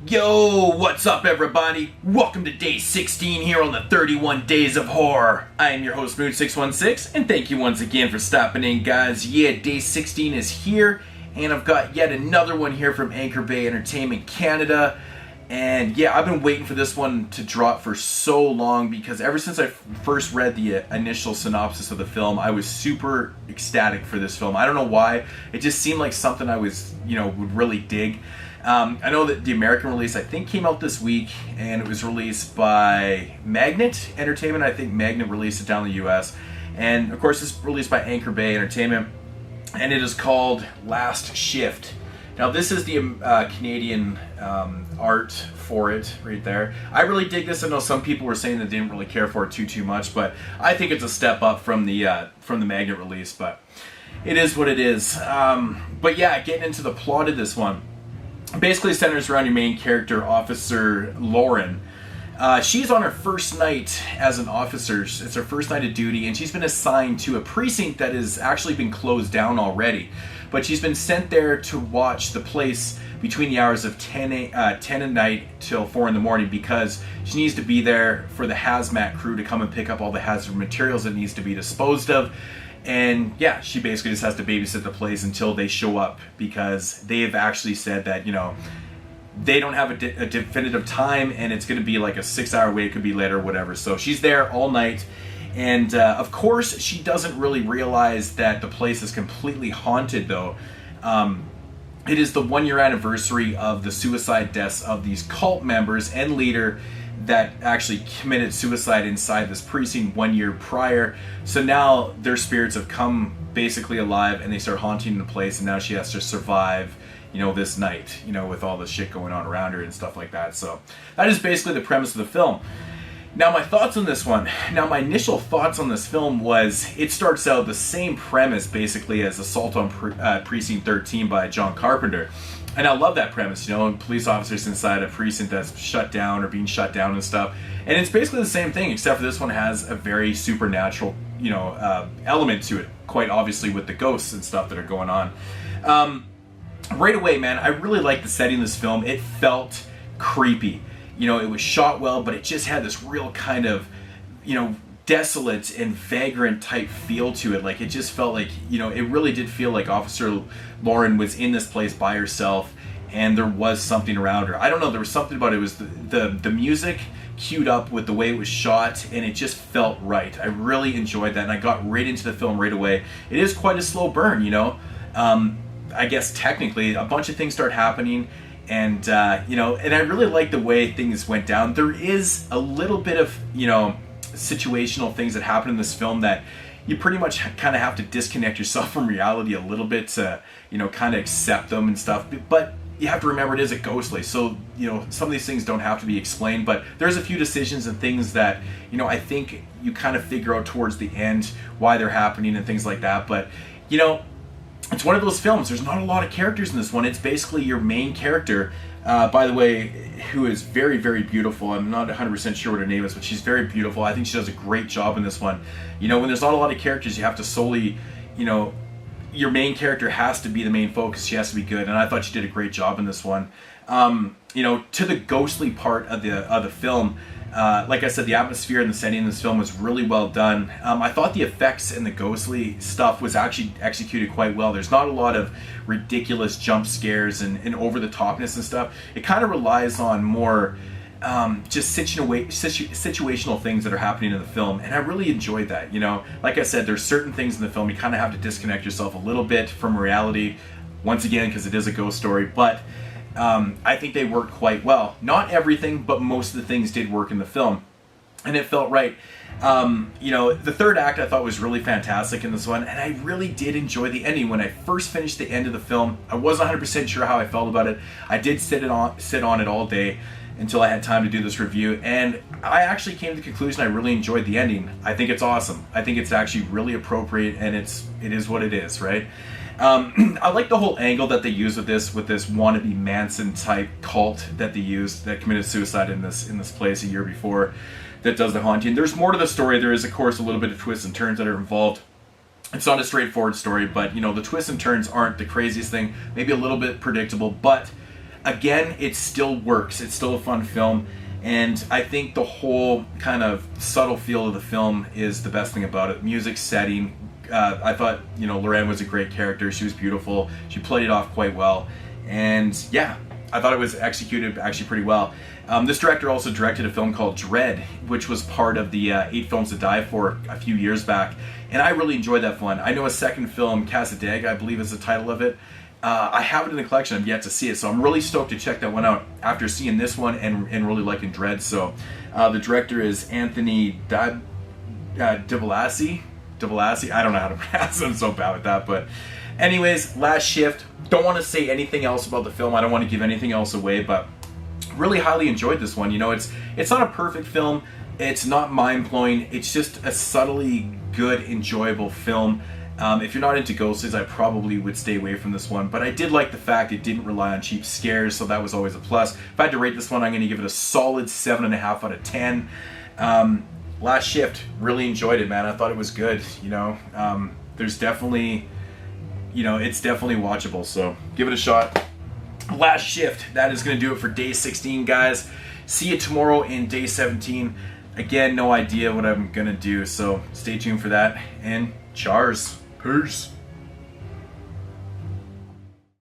Yo, what's up everybody? Welcome to day 16 here on the 31 Days of Horror. I am your host Mood616 and thank you once again for stopping in, guys. Yeah, day 16 is here and I've got yet another one here from Anchor Bay Entertainment Canada. And yeah, I've been waiting for this one to drop for so long because ever since I first read the initial synopsis of the film, I was super ecstatic for this film. I don't know why. It just seemed like something I would really dig. I know that the American release, I think, came out this week, and it was released by Magnet Entertainment. I think Magnet released it down in the US. And, of course, it's released by Anchor Bay Entertainment, and it is called Last Shift. Now, this is the Canadian art for it right there. I really dig this. I know some people were saying that they didn't really care for it too much, but I think it's a step up from the Magnet release, but it is what it is. But yeah, getting into the plot of this one. Basically centers around your main character, Officer Lauren. She's on her first night as an officer. It's her first night of duty, and she's been assigned to a precinct that has actually been closed down already. But she's been sent there to watch the place between the hours of 10 at night till 4 in the morning because she needs to be there for the hazmat crew to come and pick up all the hazardous materials that needs to be disposed of. And yeah, she basically just has to babysit the place until they show up because they have actually said that, they don't have a definitive time and it's going to be like a 6-hour wait, it could be later or whatever. So she's there all night. And of course, she doesn't really realize that the place is completely haunted though. It is the 1-year anniversary of the suicide deaths of these cult members and leader that actually committed suicide inside this precinct 1 year prior. So now their spirits have come basically alive and they start haunting the place, and now she has to survive, this night, with all the shit going on around her and stuff like that. So that is basically the premise of the film. Now my thoughts on this one. Now my initial thoughts on this film was it starts out the same premise basically as Assault on Precinct 13 by John Carpenter. And I love that premise, police officers inside a precinct that's shut down or being shut down and stuff. And it's basically the same thing, except for this one has a very supernatural, element to it, quite obviously with the ghosts and stuff that are going on. Right away, man, I really like the setting of this film. It felt creepy. It was shot well, but it just had this real kind of, desolate and vagrant type feel to it. Like it just felt like, it really did feel like Officer Lauren was in this place by herself and there was something around her. I don't know, there was something about it. It was the music queued up with the way it was shot and it just felt right. I really enjoyed that and I got right into the film right away. It is quite a slow burn, I guess technically a bunch of things start happening and, and I really like the way things went down. There is a little bit of, situational things that happen in this film that you pretty much kind of have to disconnect yourself from reality a little bit to, kind of accept them and stuff. But you have to remember it is a ghostly, so, some of these things don't have to be explained, but there's a few decisions and things that, I think you kind of figure out towards the end why they're happening and things like that. But, it's one of those films. There's not a lot of characters in this one. It's basically your main character, by the way, who is very, very beautiful. I'm not 100% sure what her name is, but she's very beautiful. I think she does a great job in this one. When there's not a lot of characters, you have to solely, your main character has to be the main focus. She has to be good, and I thought she did a great job in this one. To the ghostly part of the film, like I said, the atmosphere and the setting in this film was really well done. I thought the effects and the ghostly stuff was actually executed quite well. There's not a lot of ridiculous jump scares and over-the-topness and stuff. It kind of relies on more just situational things that are happening in the film, and I really enjoyed that. Like I said, there's certain things in the film you kind of have to disconnect yourself a little bit from reality, once again, because it is a ghost story, but I think they worked quite well. Not everything, but most of the things did work in the film, and it felt right. The third act I thought was really fantastic in this one, and I really did enjoy the ending. When I first finished the end of the film, I wasn't 100% sure how I felt about it. I did sit on it all day until I had time to do this review, and I actually came to the conclusion I really enjoyed the ending. I think it's awesome. I think it's actually really appropriate, and it is what it is, right? I like the whole angle that they use with this wannabe Manson type cult that they used that committed suicide in this place a year before that does the haunting. There's more to the story. There is, of course, a little bit of twists and turns that are involved. It's not a straightforward story, but, you know, the twists and turns aren't the craziest thing. Maybe a little bit predictable, but again, it still works. It's still a fun film. And I think the whole kind of subtle feel of the film is the best thing about it. Music, setting. I thought, you know, Lorraine was a great character. She was beautiful. She played it off quite well. And yeah, I thought it was executed actually pretty well. This director also directed a film called Dread, which was part of the 8 Films to Die For a few years back. And I really enjoyed that one. I know a second film, Casadega, I believe is the title of it. I have it in the collection. I've yet to see it, so I'm really stoked to check that one out after seeing this one and really liking Dread. So the director is Anthony DiBiase. I don't know how to pronounce it. I'm so bad with that. But anyways, Last Shift. Don't want to say anything else about the film. I don't want to give anything else away, but really highly enjoyed this one. You know, it's not a perfect film. It's not mind-blowing. It's just a subtly good, enjoyable film. If you're not into ghosties, I probably would stay away from this one, but I did like the fact it didn't rely on cheap scares, so that was always a plus. If I had to rate this one, I'm going to give it a solid 7.5 out of 10. Last Shift, really enjoyed it, man. I thought it was good. You know, there's definitely, you know, it's definitely watchable, so give it a shot. Last Shift, that is going to do it for day 16, guys. See you tomorrow in day 17. Again, no idea what I'm going to do, so stay tuned for that, and Chars. Peace.